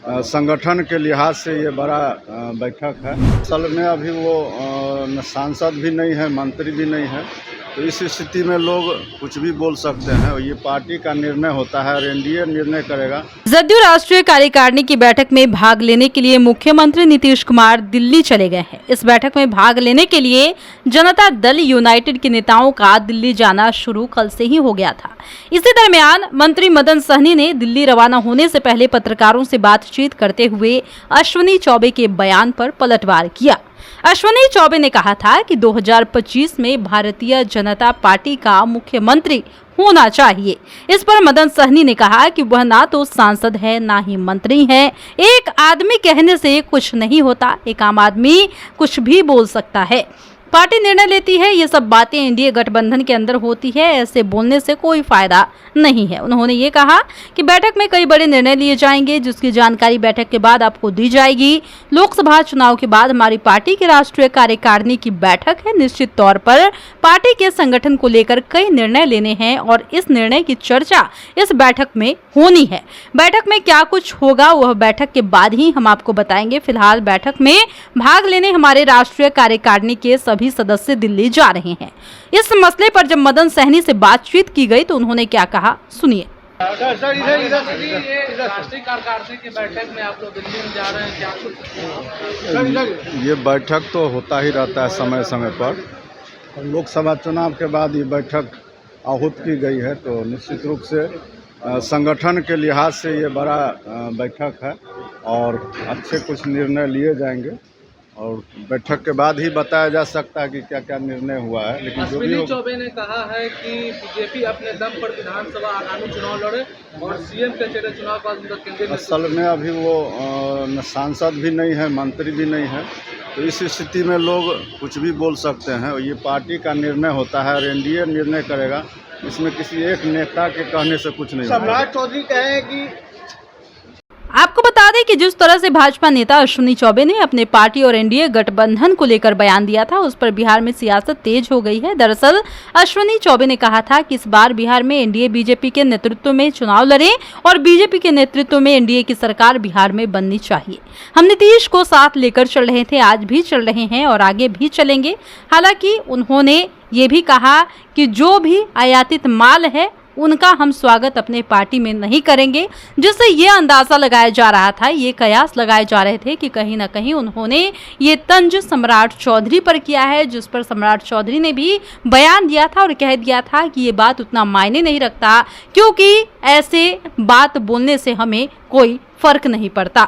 संगठन के लिहाज से ये बड़ा बैठक है। असल में अभी वो सांसद भी नहीं है, मंत्री भी नहीं है, तो इस स्थिति में लोग कुछ भी बोल सकते हैं। ये पार्टी का निर्णय होता है और एनडीए निर्णय करेगा। जदयू राष्ट्रीय कार्यकारिणी की बैठक में भाग लेने के लिए मुख्यमंत्री नीतीश कुमार दिल्ली चले गए हैं। इस बैठक में भाग लेने के लिए जनता दल यूनाइटेड के नेताओं का दिल्ली जाना शुरू कल से ही हो गया था। इसी दरमियान मंत्री मदन सहनी ने दिल्ली रवाना होने से पहले पत्रकारों से बातचीत करते हुए अश्विनी चौबे के बयान पर पलटवार किया। अश्विनी चौबे ने कहा था कि 2025 में भारतीय जनता पार्टी का मुख्यमंत्री होना चाहिए। इस पर मदन सहनी ने कहा कि वह ना तो सांसद है ना ही मंत्री है। एक आदमी कहने से कुछ नहीं होता, एक आम आदमी कुछ भी बोल सकता है। पार्टी निर्णय लेती है, ये सब बातें एनडीए गठबंधन के अंदर होती है, ऐसे बोलने से कोई फायदा नहीं है। उन्होंने ये कहा कि बैठक में कई बड़े निर्णय लिए जाएंगे, जिसकी जानकारी बैठक के बाद आपको दी जाएगी। लोकसभा चुनाव के बाद हमारी पार्टी की राष्ट्रीय कार्यकारिणी की बैठक है। निश्चित तौर पर पार्टी के संगठन को लेकर कई निर्णय लेने हैं और इस निर्णय की चर्चा इस बैठक में होनी है। बैठक में क्या कुछ होगा वह बैठक के बाद ही हम आपको बताएंगे। फिलहाल बैठक में भाग लेने हमारे राष्ट्रीय कार्यकारिणी के सभी सदस्य दिल्ली जा रहे हैं। इस मसले पर जब मदन सहनी से बातचीत की गई तो उन्होंने क्या कहा, सुनिए। राष्ट्रीय कार्यकारिणी की बैठक में आप लोग दिल्ली में जा रहे हैं, क्या कुछ? ये बैठक तो होता ही रहता है समय समय पर। लोकसभा चुनाव के बाद ये बैठक आहूत की गई है, तो निश्चित रूप से संगठन के लिहाज से ये बड़ा बैठक है और अच्छे कुछ निर्णय लिए जाएंगे और बैठक के बाद ही बताया जा सकता है कि क्या क्या निर्णय हुआ है। लेकिन जो भी चौबे ने कहा है कि बीजेपी अपने दम पर विधानसभा आगामी चुनाव लड़े और सीएम के चेहरे चुनाव का उनका केंद्रीय असल में अभी वो सांसद भी नहीं है, मंत्री भी नहीं है, तो इस स्थिति में लोग कुछ भी बोल सकते हैं। ये पार्टी का निर्णय होता है और एनडीए निर्णय करेगा। इसमें किसी एक नेता के कहने से कुछ नहीं। सम्राट चौधरी कहे कि आपको बता दें कि जिस तरह से भाजपा नेता अश्विनी चौबे ने अपने पार्टी और एनडीए गठबंधन को लेकर बयान दिया था, उस पर बिहार में सियासत तेज हो गई है। दरअसल अश्विनी चौबे ने कहा था कि इस बार बिहार में एनडीए बीजेपी के नेतृत्व में चुनाव लड़े और बीजेपी के नेतृत्व में एनडीए की सरकार बिहार में बननी चाहिए। हम नीतीश को साथ लेकर चल रहे थे, आज भी चल रहे हैं और आगे भी चलेंगे। हालांकि उन्होंने ये भी कहा कि जो भी आयातित माल है उनका हम स्वागत अपने पार्टी में नहीं करेंगे, जिससे ये अंदाजा लगाया जा रहा था, ये कयास लगाए जा रहे थे कि कहीं ना कहीं उन्होंने ये तंज सम्राट चौधरी पर किया है, जिस पर सम्राट चौधरी ने भी बयान दिया था और कह दिया था कि ये बात उतना मायने नहीं रखता, क्योंकि ऐसे बात बोलने से हमें कोई फर्क नहीं पड़ता।